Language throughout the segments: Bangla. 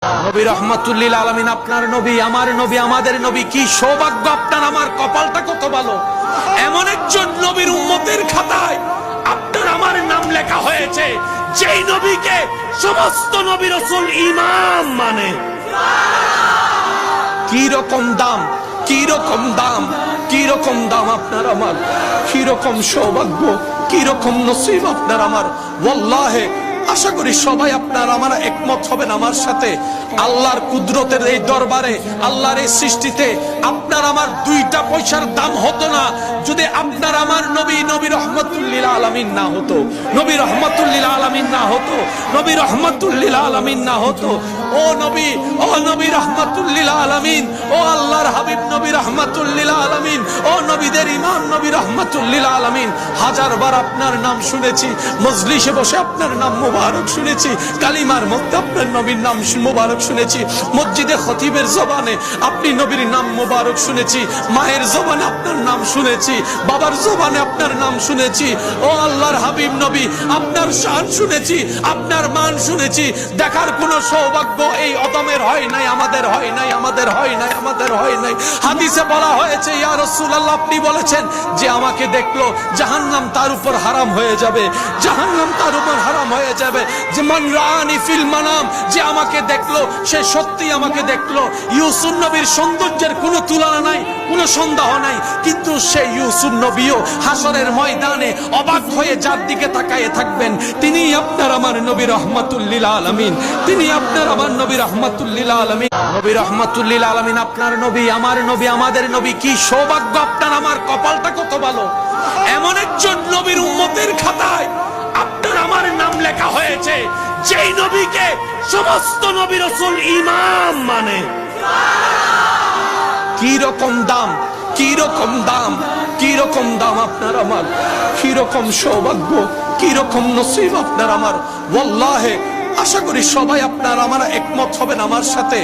নবী রাহমাতুল লিল আলামিন, আপনার নবী, আমার নবী, আমাদের নবী। কি সৌভাগ্য আপনার, আমার কপালটা কত ভালো। এমন একজন নবীর উম্মতের খাতায় আপনার আমার নাম লেখা হয়েছে, যেই নবীকে সমস্ত নবী রাসূল ইমাম মানে। কি রকম দাম, কি রকম দাম, কি রকম দাম আপনার আমার, কি রকম সৌভাগ্য, কি রকম নসিব আপনার আমার। ওয়াল্লাহি আশা করি সবাই আপনার আমার একমত হবেন আমার সাথে। আল্লাহর কুদরতের এই দরবারে, আল্লাহর এই সৃষ্টিতে আপনার আমার দুইটা পয়সার দাম হতো না যদি আপনার আমার নবী, নবী রাহমাতুল লিল আলামিন না হতো। নবী রাহমাতুল লিল আলামিন না হতো, নবী রাহমাতুল লিল আলামিন না হতো। ও নবী, ও নবী রাহমাতুল লিল আলামিন, ও আল্লাহর হাবিব নবী রাহমাতুল লিল আলামিন, ও নবীদের ইমাম নবী রাহমাতুল লিল আলামিন। হাজারবার আপনার নাম শুনেছি, মজলিসে বসে আপনার নাম মুবারক শুনেছি, কালিমার মধ্যে আপনার নবীর নাম মুবারক শুনেছি, মসজিদে খতিবের জবানে আপনি নবীর নাম মুবারক শুনেছি, মায়ের জবানে আপনার নাম শুনেছি, বাবার জবানে আপনার নাম শুনেছি। ও আল্লাহর হাবিব নবী, আপনার শান শুনেছি, আপনার মান শুনেছি। দেখার কোনো সৌভাগ্য এই অদমের হয় নাই, আমাদের হয় নাই, আমাদের হয় নাই, আমাদের হয় নাই। হাদিসে বলা হয়েছে, ইয়া রাসূলুল্লাহ, আপনি বলেছেন যে আমাকে দেখলো জাহান্নাম তার উপর হারাম হয়ে যাবে, জাহান্নাম তার উপর হারাম হয়ে যাবে। যে মান রাআনি ফিল মানাম, যে আমাকে দেখলো সে সত্যি আমাকে দেখলো। ইউসুফ নবীর সৌন্দর্যের কোনো তুলনা নাই, কোনো সন্দেহ নাই, কিন্তু সেই ইউসুফ নবীও হাসরের ময়দানে অবাক হয়ে যার দিকে তাকায়ে থাকবেন, তিনি আপনার আমার নবী রাহমাতুল লিল আলামিন, তিনি আপনার আমার নবী রাহমাতুল লিল আলামিন। নবী রাহমাতুল লিল আলামিন, আপনার নবী, আমার নবী, আমাদের নবী। কি সৌভাগ্য আপনার, আমার কপালটা কত ভালো। এমন একজন নবীর উম্মতের খাতায় আপনার আমার নাম লেখা হয়েছে, যেই নবীকে সমস্ত নবী রাসূল ইমাম মানে। কি রকম দাম, কি রকম দাম, কি রকম দাম আপনার আমার, কি রকম সৌভাগ্য, কি রকম নসিব আপনার আমার। ওয়াল্লাহি আশা করি সবাই আপনার আমার একমত হবেন আমার সাথে।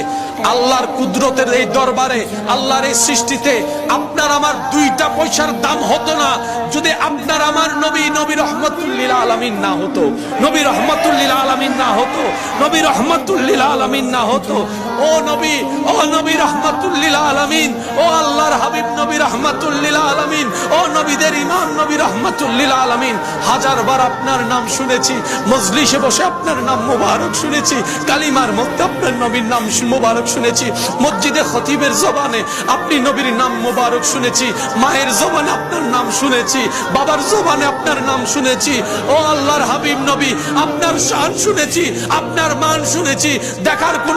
আল্লাহর কুদরতের এই দরবারে, আল্লাহর এই সৃষ্টিতে আপনার আমার দুইটা পয়সার দাম হতো না যদি আপনার আমার নবী, নবী রাহমাতুল লিল আলামিন না হতো, নবী রাহমাতুল লিল আলামিন না হতো, নবী রাহমাতুল লিল আলামিন না হতো। ও নবী, ও নবী রাহমাতুল লিল আলামিন, ও আল্লাহর হাবিব নবী রাহমাতুল লিল আলামিন, ও নবীদের ইমাম নবী রাহমাতুল লিল আলামিন। হাজারবার আপনার নাম শুনেছি, মজলিসে বসে আপনার নাম মুবারক শুনেছি, কালিমার মধ্যে আপনার নবীর নাম মুবারক শুনেছি, মসজিদে খতিবের জবানে আপনি নবীর নাম মুবারক শুনেছি, মায়ের জবানে আপনার নাম শুনেছি, বাবার জবানে আপনার নাম শুনেছি। ও আল্লাহর হাবিব নবী, আপনার শান শুনেছি, আপনার মান শুনেছি। দেখার কোনো